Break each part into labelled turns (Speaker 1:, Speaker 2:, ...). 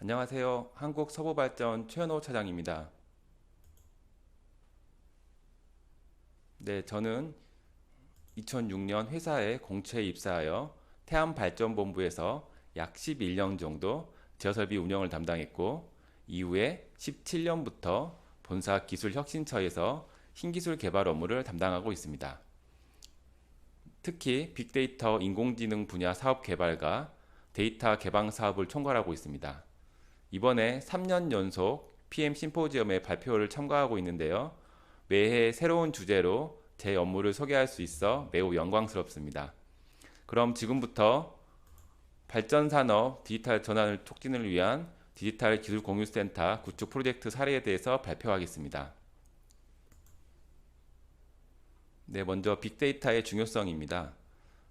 Speaker 1: 안녕하세요. 한국서부발전 최현호 차장입니다. 네, 저는 2006년 회사에 공채 입사하여 태암발전본부에서 약 11년 정도 제어설비 운영을 담당했고, 이후에 17년부터 본사 기술혁신처에서 신기술 개발 업무를 담당하고 있습니다. 특히 빅데이터 인공지능 분야 사업 개발과 데이터 개방 사업을 총괄하고 있습니다. 이번에 3년 연속 PM 심포지엄에 발표를 참가하고 있는데요. 매해 새로운 주제로 제 업무를 소개할 수 있어 매우 영광스럽습니다. 그럼 지금부터 발전산업 디지털 전환을 촉진을 위한 디지털 기술 공유센터 구축 프로젝트 사례에 대해서 발표하겠습니다. 네, 먼저 빅데이터의 중요성입니다.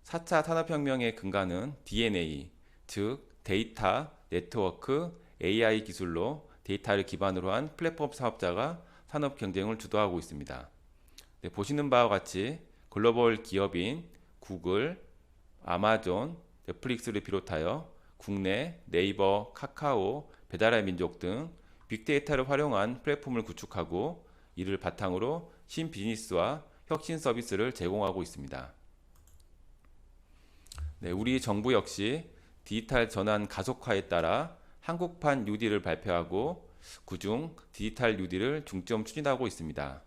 Speaker 1: 4차 산업혁명의 근간은 DNA, 즉 데이터, 네트워크, AI 기술로 데이터를 기반으로 한 플랫폼 사업자가 산업 경쟁을 주도하고 있습니다. 네, 보시는 바와 같이 글로벌 기업인 구글, 아마존, 넷플릭스를 비롯하여 국내 네이버, 카카오, 배달의 민족 등 빅데이터를 활용한 플랫폼을 구축하고 이를 바탕으로 신비즈니스와 혁신 서비스를 제공하고 있습니다. 네, 우리 정부 역시 디지털 전환 가속화에 따라 한국판 뉴딜을 발표하고 그중 디지털 뉴딜을 중점 추진하고 있습니다.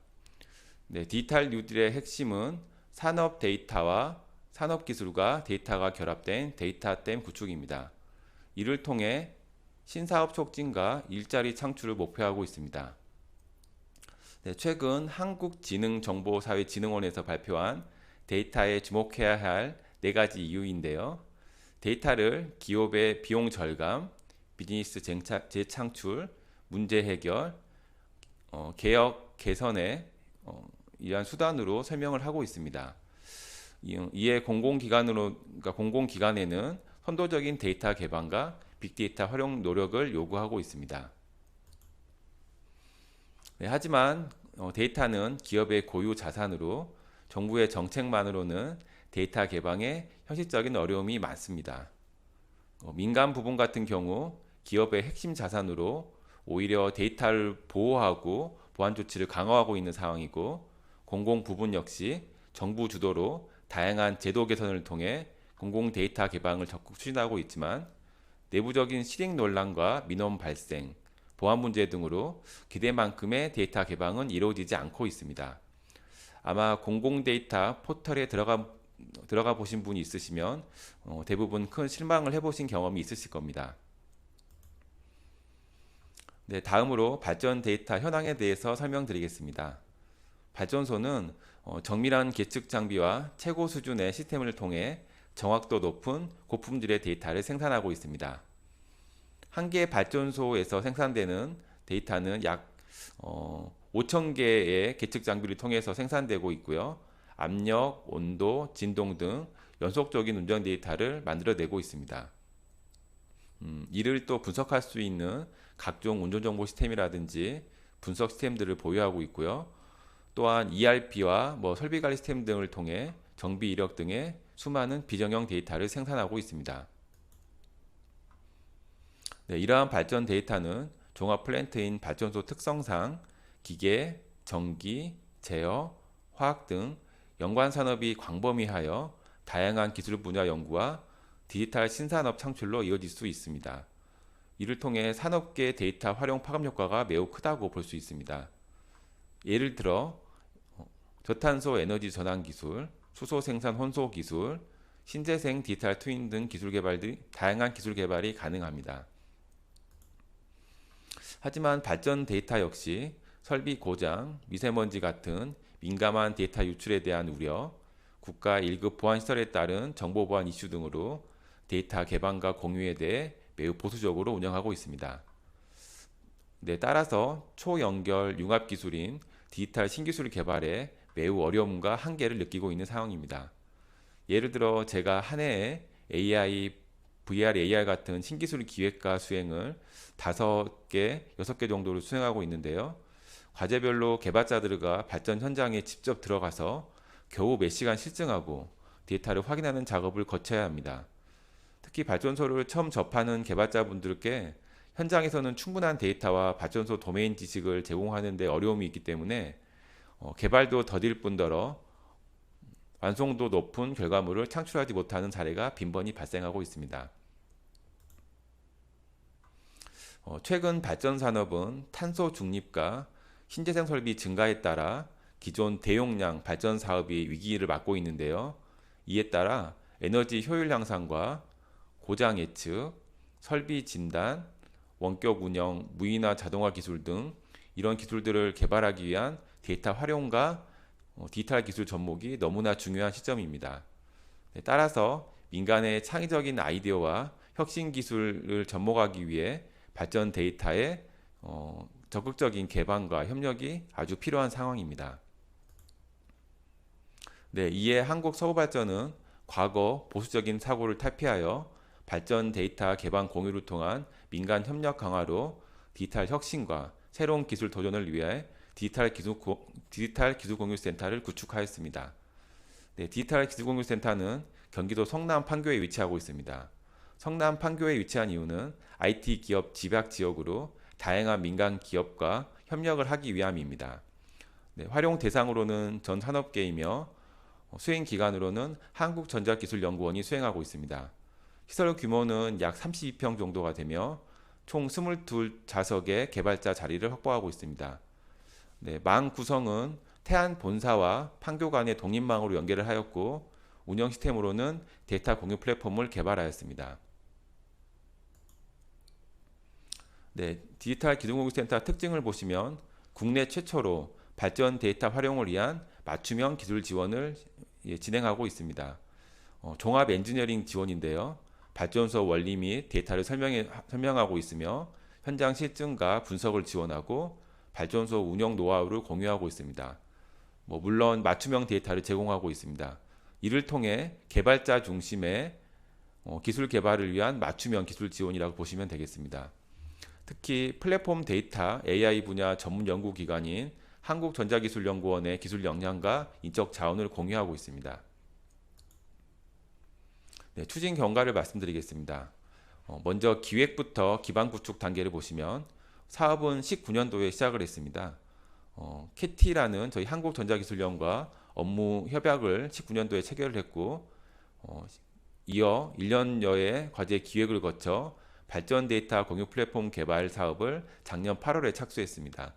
Speaker 1: 네, 디지털 뉴딜의 핵심은 산업 데이터와 산업 기술과 데이터가 결합된 데이터댐 구축입니다. 이를 통해 신사업 촉진과 일자리 창출을 목표하고 있습니다. 네, 최근 한국지능정보사회진흥원에서 발표한 데이터에 주목해야 할 4가지 이유인데요. 데이터를 기업의 비용 절감, 비즈니스 재창출, 문제 해결, 개혁 개선에 이러한 수단으로 설명을 하고 있습니다. 이에 그러니까 공공기관에는 선도적인 데이터 개방과 빅데이터 활용 노력을 요구하고 있습니다. 네, 하지만 데이터는 기업의 고유 자산으로 정부의 정책만으로는 데이터 개방에 현실적인 어려움이 많습니다. 민간 부분 같은 경우 기업의 핵심 자산으로 오히려 데이터를 보호하고 보안 조치를 강화하고 있는 상황이고, 공공 부분 역시 정부 주도로 다양한 제도 개선을 통해 공공 데이터 개방을 적극 추진하고 있지만 내부적인 실익 논란과 민원 발생, 보안 문제 등으로 기대만큼의 데이터 개방은 이루어지지 않고 있습니다. 아마 공공 데이터 포털에 들어가 보신 분이 있으시면 대부분 큰 실망을 해보신 경험이 있으실 겁니다. 네, 다음으로 발전 데이터 현황에 대해서 설명드리겠습니다. 발전소는 정밀한 계측 장비와 최고 수준의 시스템을 통해 정확도 높은 고품질의 데이터를 생산하고 있습니다. 한 개 발전소에서 생산되는 데이터는 약 5,000개의 계측 장비를 통해서 생산되고 있고요. 압력, 온도, 진동 등 연속적인 운전 데이터를 만들어내고 있습니다. 이를 또 분석할 수 있는 각종 운전정보 시스템이라든지 분석 시스템들을 보유하고 있고요. 또한 ERP와 설비관리 시스템 등을 통해 정비 이력 등의 수많은 비정형 데이터를 생산하고 있습니다. 네, 이러한 발전 데이터는 종합 플랜트인 발전소 특성상 기계, 전기, 제어, 화학 등 연관 산업이 광범위하여 다양한 기술 분야 연구와 디지털 신산업 창출로 이어질 수 있습니다. 이를 통해 산업계 데이터 활용 파급 효과가 매우 크다고 볼 수 있습니다. 예를 들어 저탄소 에너지 전환 기술, 수소 생산 혼소 기술, 신재생 디지털 트윈 등 다양한 기술 개발이 가능합니다. 하지만 발전 데이터 역시 설비 고장, 미세먼지 같은 민감한 데이터 유출에 대한 우려, 국가 1급 보안 시설에 따른 정보 보안 이슈 등으로 데이터 개방과 공유에 대해 매우 보수적으로 운영하고 있습니다. 네, 따라서 초연결 융합 기술인 디지털 신기술 개발에 매우 어려움과 한계를 느끼고 있는 상황입니다. 예를 들어 제가 한 해에 AI, VR, AR 같은 신기술 기획과 수행을 5개, 6개 정도를 수행하고 있는데요. 과제별로 개발자들과 발전 현장에 직접 들어가서 겨우 몇 시간 실증하고 데이터를 확인하는 작업을 거쳐야 합니다. 특히 발전소를 처음 접하는 개발자분들께 현장에서는 충분한 데이터와 발전소 도메인 지식을 제공하는 데 어려움이 있기 때문에 개발도 더딜 뿐더러 완성도 높은 결과물을 창출하지 못하는 사례가 빈번히 발생하고 있습니다. 최근 발전 산업은 탄소 중립과 신재생 설비 증가에 따라 기존 대용량 발전 사업이 위기를 맞고 있는데요. 이에 따라 에너지 효율 향상과 고장 예측, 설비 진단, 원격 운영, 무인화 자동화 기술 등 이런 기술들을 개발하기 위한 데이터 활용과 디지털 기술 접목이 너무나 중요한 시점입니다. 따라서 민간의 창의적인 아이디어와 혁신 기술을 접목하기 위해 발전 데이터의 적극적인 개방과 협력이 아주 필요한 상황입니다. 네, 이에 한국서부발전은 과거 보수적인 사고를 탈피하여 발전 데이터 개방 공유를 통한 민간 협력 강화로 디지털 혁신과 새로운 기술 도전을 위해 디지털 기술 공유 센터를 구축하였습니다. 네, 디지털 기술 공유 센터는 경기도 성남 판교에 위치하고 있습니다. 성남 판교에 위치한 이유는 IT 기업 집약 지역으로 다양한 민간 기업과 협력을 하기 위함입니다. 네, 활용 대상으로는 전 산업계이며 수행 기관으로는 한국전자기술연구원이 수행하고 있습니다. 시설 규모는 약 32평 정도가 되며 총 22좌석의 개발자 자리를 확보하고 있습니다. 네, 망 구성은 태안 본사와 판교 간의 독립망으로 연결을 하였고 운영 시스템으로는 데이터 공유 플랫폼을 개발하였습니다. 네, 디지털 기술공유센터 특징을 보시면 국내 최초로 발전 데이터 활용을 위한 맞춤형 기술 지원을 진행하고 있습니다. 종합 엔지니어링 지원인데요. 발전소 원리 및 데이터를 설명하고 있으며 현장 실증과 분석을 지원하고 발전소 운영 노하우를 공유하고 있습니다. 물론 맞춤형 데이터를 제공하고 있습니다. 이를 통해 개발자 중심의 기술 개발을 위한 맞춤형 기술 지원이라고 보시면 되겠습니다. 특히 플랫폼 데이터 AI 분야 전문 연구기관인 한국전자기술연구원의 기술 역량과 인적 자원을 공유하고 있습니다. 네, 추진 경과를 말씀드리겠습니다. 먼저 기획부터 기반 구축 단계를 보시면 사업은 19년도에 시작을 했습니다. 캐티라는 저희 한국전자기술연과 업무 협약을 19년도에 체결을 했고 이어 1년여의 과제 기획을 거쳐 발전 데이터 공유 플랫폼 개발 사업을 작년 8월에 착수했습니다.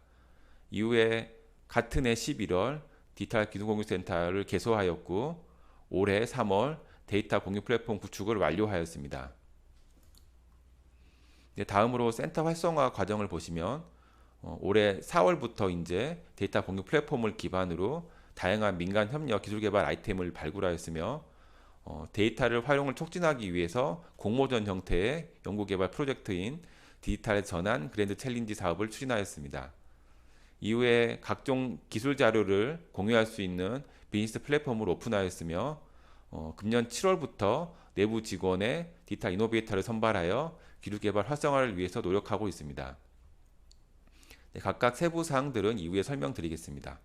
Speaker 1: 이후에 같은 해 11월 디지털 기술공유센터를 개소하였고 올해 3월 데이터 공유 플랫폼 구축을 완료하였습니다. 다음으로 센터 활성화 과정을 보시면 올해 4월부터 이제 데이터 공유 플랫폼을 기반으로 다양한 민간 협력 기술 개발 아이템을 발굴하였으며 데이터를 활용을 촉진하기 위해서 공모전 형태의 연구개발 프로젝트인 디지털 전환 그랜드 챌린지 사업을 추진하였습니다. 이후에 각종 기술 자료를 공유할 수 있는 비즈니스 플랫폼을 오픈하였으며 금년 7월부터 내부 직원의 디지털 이노베이터를 선발하여 기술 개발 활성화를 위해서 노력하고 있습니다. 네, 각각 세부 사항들은 이후에 설명드리겠습니다.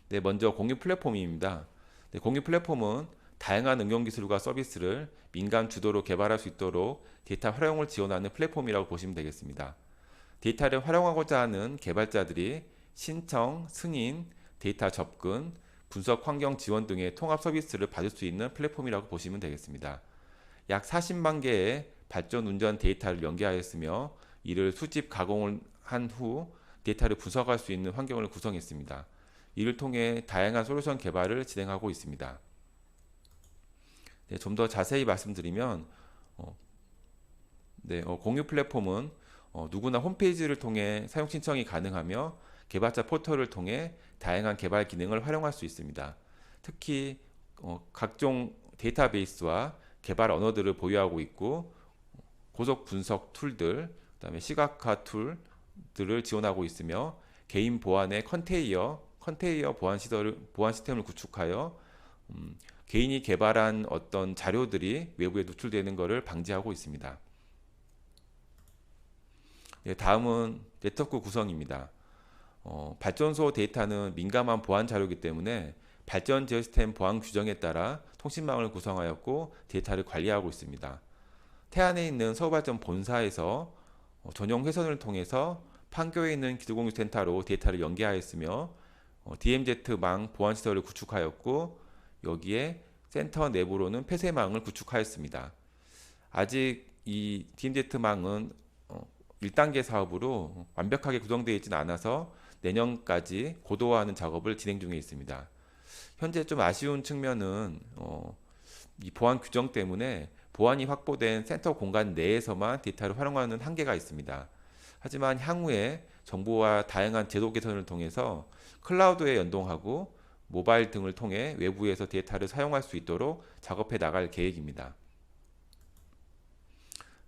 Speaker 1: 네, 먼저 공유 플랫폼입니다. 네, 공유 플랫폼은 다양한 응용 기술과 서비스를 민간 주도로 개발할 수 있도록 데이터 활용을 지원하는 플랫폼이라고 보시면 되겠습니다. 데이터를 활용하고자 하는 개발자들이 신청, 승인, 데이터 접근, 분석 환경 지원 등의 통합 서비스를 받을 수 있는 플랫폼이라고 보시면 되겠습니다. 약 40만 개의 발전 운전 데이터를 연계하였으며 이를 수집 가공을 한 후 데이터를 분석할 수 있는 환경을 구성했습니다. 이를 통해 다양한 솔루션 개발을 진행하고 있습니다. 네, 좀 더 자세히 말씀드리면 공유 플랫폼은 누구나 홈페이지를 통해 사용 신청이 가능하며 개발자 포털을 통해 다양한 개발 기능을 활용할 수 있습니다. 특히 각종 데이터베이스와 개발 언어들을 보유하고 있고 고속 분석 툴들, 그다음에 시각화 툴들을 지원하고 있으며 개인 보안의 컨테이어 보안 시스템을 구축하여 개인이 개발한 어떤 자료들이 외부에 노출되는 것을 방지하고 있습니다. 네, 다음은 네트워크 구성입니다. 발전소 데이터는 민감한 보안 자료이기 때문에 발전 제어 시스템 보안 규정에 따라 통신망을 구성하였고 데이터를 관리하고 있습니다. 태안에 있는 서울발전 본사에서 전용 회선을 통해서 판교에 있는 기술공유센터로 데이터를 연계하였으며 DMZ망 보안시설을 구축하였고 여기에 센터 내부로는 폐쇄망을 구축하였습니다. 아직 이 DMZ망은 1단계 사업으로 완벽하게 구성되어 있지는 않아서 내년까지 고도화하는 작업을 진행 중에 있습니다. 현재 좀 아쉬운 측면은 이 보안 규정 때문에 보안이 확보된 센터 공간 내에서만 데이터를 활용하는 한계가 있습니다. 하지만 향후에 정부와 다양한 제도 개선을 통해서 클라우드에 연동하고 모바일 등을 통해 외부에서 데이터를 사용할 수 있도록 작업해 나갈 계획입니다.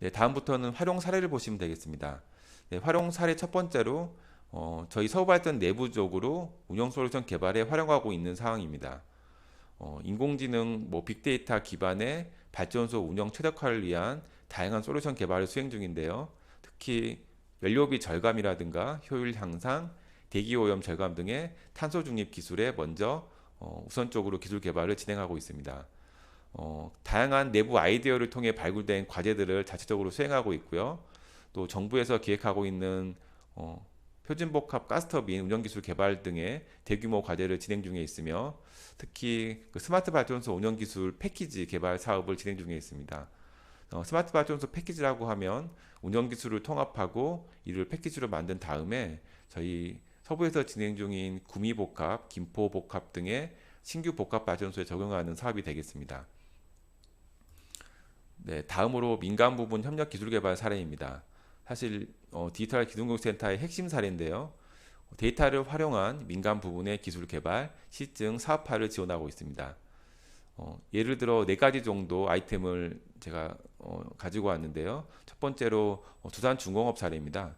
Speaker 1: 네, 다음부터는 활용 사례를 보시면 되겠습니다. 네, 활용 사례 첫 번째로 저희 서울발전 내부적으로 운영 솔루션 개발에 활용하고 있는 사항입니다. 인공지능, 빅데이터 기반의 발전소 운영 최적화를 위한 다양한 솔루션 개발을 수행 중인데요. 특히 연료비 절감이라든가 효율 향상, 대기 오염 절감 등의 탄소 중립 기술에 먼저 우선적으로 기술 개발을 진행하고 있습니다. 다양한 내부 아이디어를 통해 발굴된 과제들을 자체적으로 수행하고 있고요. 또 정부에서 기획하고 있는 표준복합 가스터빈 운영기술 개발 등의 대규모 과제를 진행 중에 있으며 특히 스마트 발전소 운영기술 패키지 개발 사업을 진행 중에 있습니다. 스마트 발전소 패키지라고 하면 운영기술을 통합하고 이를 패키지로 만든 다음에 저희 서부에서 진행 중인 구미복합, 김포복합 등의 신규 복합 발전소에 적용하는 사업이 되겠습니다. 네, 다음으로 민간 부분 협력 기술 개발 사례입니다. 사실 디지털 기술공유센터의 핵심 사례인데요. 데이터를 활용한 민간 부분의 기술 개발, 시증, 사업화를 지원하고 있습니다. 예를 들어 네 가지 정도 아이템을 제가 가지고 왔는데요. 첫 번째로 두산중공업 사례입니다.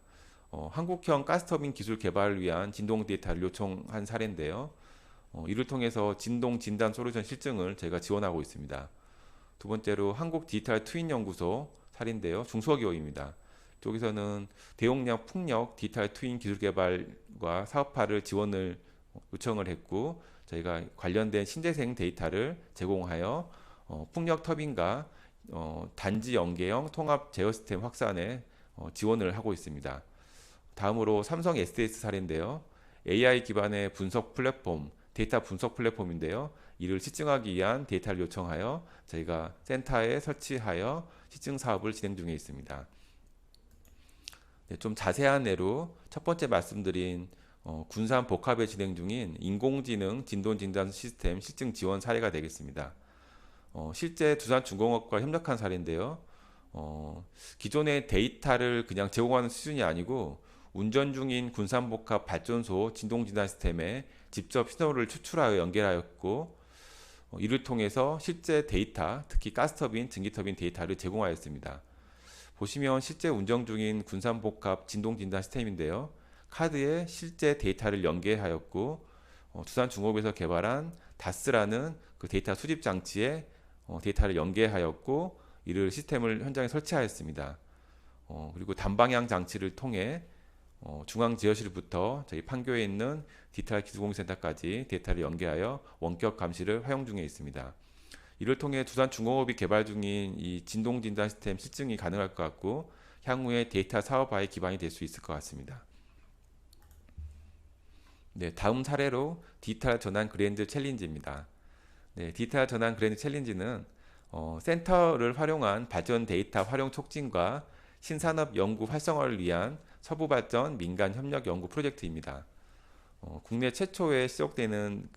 Speaker 1: 한국형 가스터빈 기술 개발을 위한 진동 데이터를 요청한 사례인데요. 이를 통해서 진동 진단 솔루션 실증을 제가 지원하고 있습니다. 두 번째로 한국 디지털 트윈 연구소 사례인데요. 중소기업입니다. 여기서는 대용량 풍력 디지털 트윈 기술 개발과 사업화를 지원을 요청을 했고 저희가 관련된 신재생 데이터를 제공하여 풍력 터빈과 단지 연계형 통합 제어 시스템 확산에 지원을 하고 있습니다. 다음으로 삼성 SDS 사례인데요. AI 기반의 분석 플랫폼, 데이터 분석 플랫폼인데요. 이를 시증하기 위한 데이터를 요청하여 저희가 센터에 설치하여 시증 사업을 진행 중에 있습니다. 네, 좀 자세한 예로 첫 번째 말씀드린 군산 복합에 진행 중인 인공지능 진동 진단 시스템 실증 지원 사례가 되겠습니다. 실제 두산중공업과 협력한 사례인데요. 기존의 데이터를 그냥 제공하는 수준이 아니고 운전 중인 군산복합 발전소 진동진단 시스템에 직접 신호를 추출하여 연결하였고 이를 통해서 실제 데이터, 특히 가스터빈, 증기터빈 데이터를 제공하였습니다. 보시면 실제 운전 중인 군산복합 진동진단 시스템인데요. 카드에 실제 데이터를 연계하였고 두산중공업에서 개발한 다스라는 그 데이터 수집 장치에 데이터를 연계하였고 이를 시스템을 현장에 설치하였습니다. 그리고 단방향 장치를 통해 중앙지어실부터 저희 판교에 있는 디지털 기술공유센터까지 데이터를 연계하여 원격 감시를 활용 중에 있습니다. 이를 통해 두산중공업이 개발 중인 이 진동진단 시스템 실증이 가능할 것 같고 향후에 데이터 사업화의 기반이 될 수 있을 것 같습니다. 네, 다음 사례로 디지털 전환 그랜드 챌린지입니다. 네, 디지털 전환 그랜드 챌린지는 센터를 활용한 발전 데이터 활용 촉진과 신산업 연구 활성화를 위한 서부발전 민간 협력 연구 프로젝트입니다. 국내 최초에 시도되는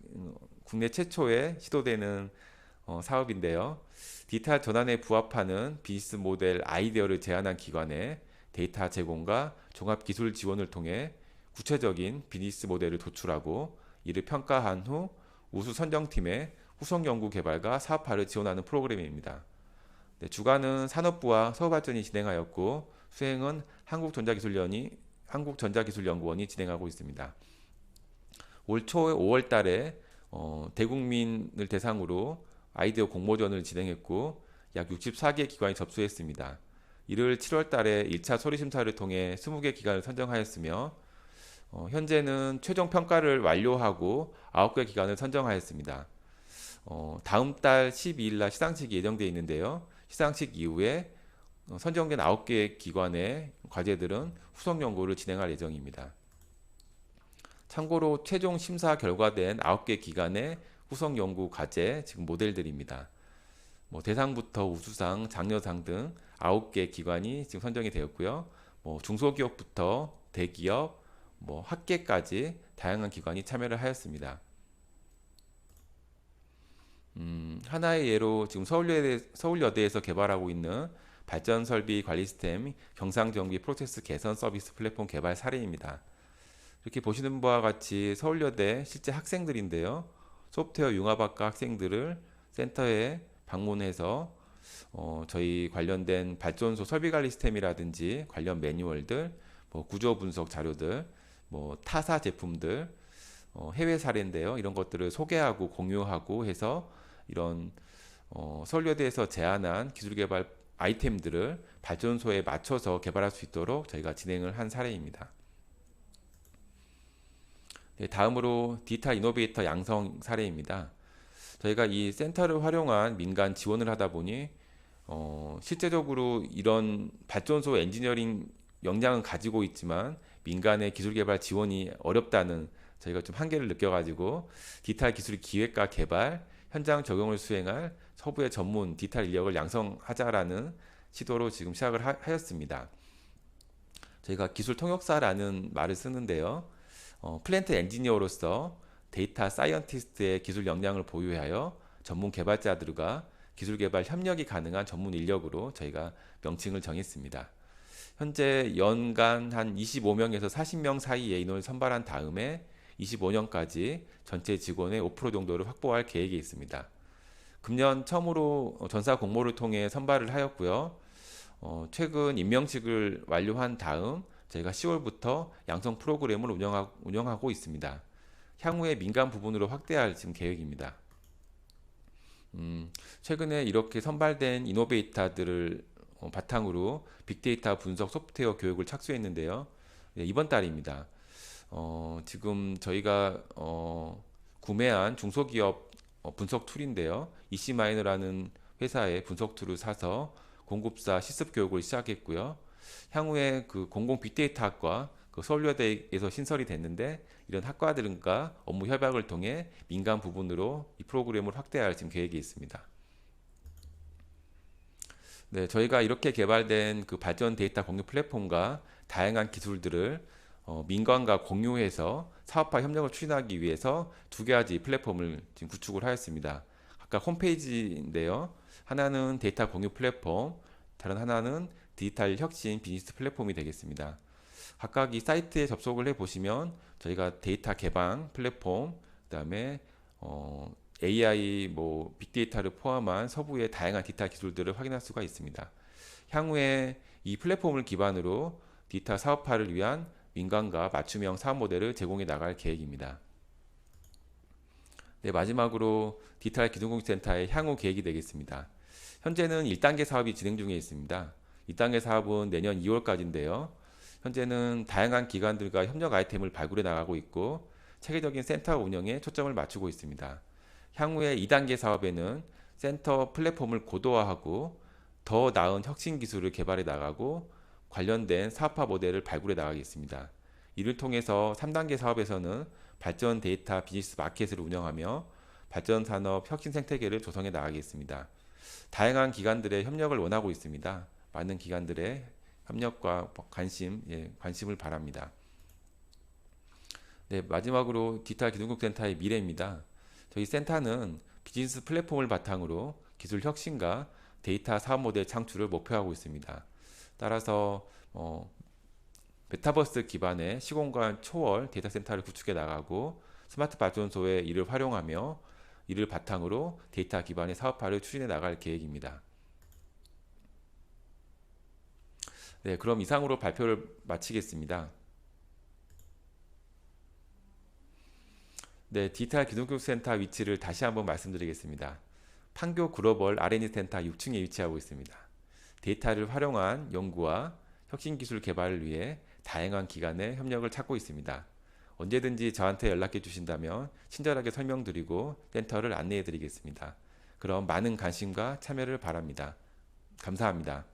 Speaker 1: 사업인데요. 디지털 전환에 부합하는 비즈니스 모델 아이디어를 제안한 기관에 데이터 제공과 종합 기술 지원을 통해 구체적인 비즈니스 모델을 도출하고 이를 평가한 후 우수 선정팀의 후속 연구 개발과 사업화를 지원하는 프로그램입니다. 네, 주관은 산업부와 서울발전이 진행하였고 수행은 한국전자기술연구원이 진행하고 있습니다. 올 초 5월 달에 대국민을 대상으로 아이디어 공모전을 진행했고 약 64개 기관이 접수했습니다. 이를 7월 달에 1차 서류 심사를 통해 20개 기관을 선정하였으며 현재는 최종 평가를 완료하고 9개 기관을 선정하였습니다. 다음 달 12일 날 시상식이 예정되어 있는데요. 시상식 이후에 선정된 9개 기관의 과제들은 후속 연구를 진행할 예정입니다. 참고로 최종 심사 결과된 9개 기관의 후속 연구 과제 지금 모델들입니다. 대상부터 우수상, 장려상 등 9개 기관이 지금 선정이 되었고요. 중소기업부터 대기업, 학계까지 다양한 기관이 참여를 하였습니다. 하나의 예로 지금 서울여대에서 개발하고 있는 발전설비 관리 시스템 경상정비 프로세스 개선 서비스 플랫폼 개발 사례입니다. 이렇게 보시는 바와 같이 서울여대 실제 학생들인데요. 소프트웨어 융합학과 학생들을 센터에 방문해서 저희 관련된 발전소 설비관리 시스템이라든지 관련 매뉴얼들, 구조 분석 자료들, 타사 제품들, 해외 사례인데요. 이런 것들을 소개하고 공유하고 해서 이런 서울여대에서 제안한 기술개발 아이템들을 발전소에 맞춰서 개발할 수 있도록 저희가 진행을 한 사례입니다. 네, 다음으로 디지털 이노베이터 양성 사례입니다. 저희가 이 센터를 활용한 민간 지원을 하다 보니 실제적으로 이런 발전소 엔지니어링 역량은 가지고 있지만 민간의 기술개발 지원이 어렵다는 저희가 좀 한계를 느껴가지고 디지털 기술 기획과 개발, 현장 적용을 수행할 서부의 전문 디지털 인력을 양성하자라는 시도로 지금 시작을 하였습니다. 저희가 기술 통역사라는 말을 쓰는데요. 플랜트 엔지니어로서 데이터 사이언티스트의 기술 역량을 보유하여 전문 개발자들과 기술 개발 협력이 가능한 전문 인력으로 저희가 명칭을 정했습니다. 현재 연간 한 25명에서 40명 사이의 인원을 선발한 다음에 25년까지 전체 직원의 5% 정도를 확보할 계획이 있습니다. 금년 처음으로 전사 공모를 통해 선발을 하였고요. 최근 임명식을 완료한 다음 저희가 10월부터 양성 프로그램을 운영하고 있습니다. 향후에 민간 부분으로 확대할 지금 계획입니다. 최근에 이렇게 선발된 이노베이터들을 바탕으로 빅데이터 분석 소프트웨어 교육을 착수했는데요. 네, 이번 달입니다. 지금 저희가 구매한 중소기업 분석 툴인데요. EC마이너라는 회사의 분석 툴을 사서 공급사 실습 교육을 시작했고요. 향후에 그 공공 빅데이터 학과 서울여대에서 신설이 됐는데 이런 학과들과 업무 협약을 통해 민간 부분으로 이 프로그램을 확대할 지금 계획이 있습니다. 네, 저희가 이렇게 개발된 그 발전 데이터 공유 플랫폼과 다양한 기술들을 민간과 공유해서 사업화 협력을 추진하기 위해서 두 가지 플랫폼을 지금 구축을 하였습니다. 각각 홈페이지인데요. 하나는 데이터 공유 플랫폼, 다른 하나는 디지털 혁신 비즈니스 플랫폼이 되겠습니다. 각각 이 사이트에 접속을 해 보시면 저희가 데이터 개방 플랫폼, 그다음에 AI, 빅데이터를 포함한 서부의 다양한 디지털 기술들을 확인할 수가 있습니다. 향후에 이 플랫폼을 기반으로 디지털 사업화를 위한 민간과 맞춤형 사업 모델을 제공해 나갈 계획입니다. 네, 마지막으로 디지털 기술공유센터의 향후 계획이 되겠습니다. 현재는 1단계 사업이 진행 중에 있습니다. 2단계 사업은 내년 2월까지인데요. 현재는 다양한 기관들과 협력 아이템을 발굴해 나가고 있고 체계적인 센터 운영에 초점을 맞추고 있습니다. 향후에 2단계 사업에는 센터 플랫폼을 고도화하고 더 나은 혁신 기술을 개발해 나가고 관련된 사업화 모델을 발굴해 나가겠습니다. 이를 통해서 3단계 사업에서는 발전 데이터 비즈니스 마켓을 운영하며 발전 산업 혁신 생태계를 조성해 나가겠습니다. 다양한 기관들의 협력을 원하고 있습니다. 많은 기관들의 협력과 관심을 바랍니다. 네, 마지막으로 디지털 기술공유센터의 미래입니다. 저희 센터는 비즈니스 플랫폼을 바탕으로 기술 혁신과 데이터 사업 모델 창출을 목표하고 있습니다. 따라서 메타버스 기반의 시공간 초월 데이터 센터를 구축해 나가고 스마트 발전소에 이를 활용하며 이를 바탕으로 데이터 기반의 사업화를 추진해 나갈 계획입니다. 네, 그럼 이상으로 발표를 마치겠습니다. 네, 디지털 기술교육센터 위치를 다시 한번 말씀드리겠습니다. 판교 글로벌 R&D 센터 6층에 위치하고 있습니다. 데이터를 활용한 연구와 혁신기술 개발을 위해 다양한 기관의 협력을 찾고 있습니다. 언제든지 저한테 연락해 주신다면 친절하게 설명드리고 센터를 안내해 드리겠습니다. 그럼 많은 관심과 참여를 바랍니다. 감사합니다.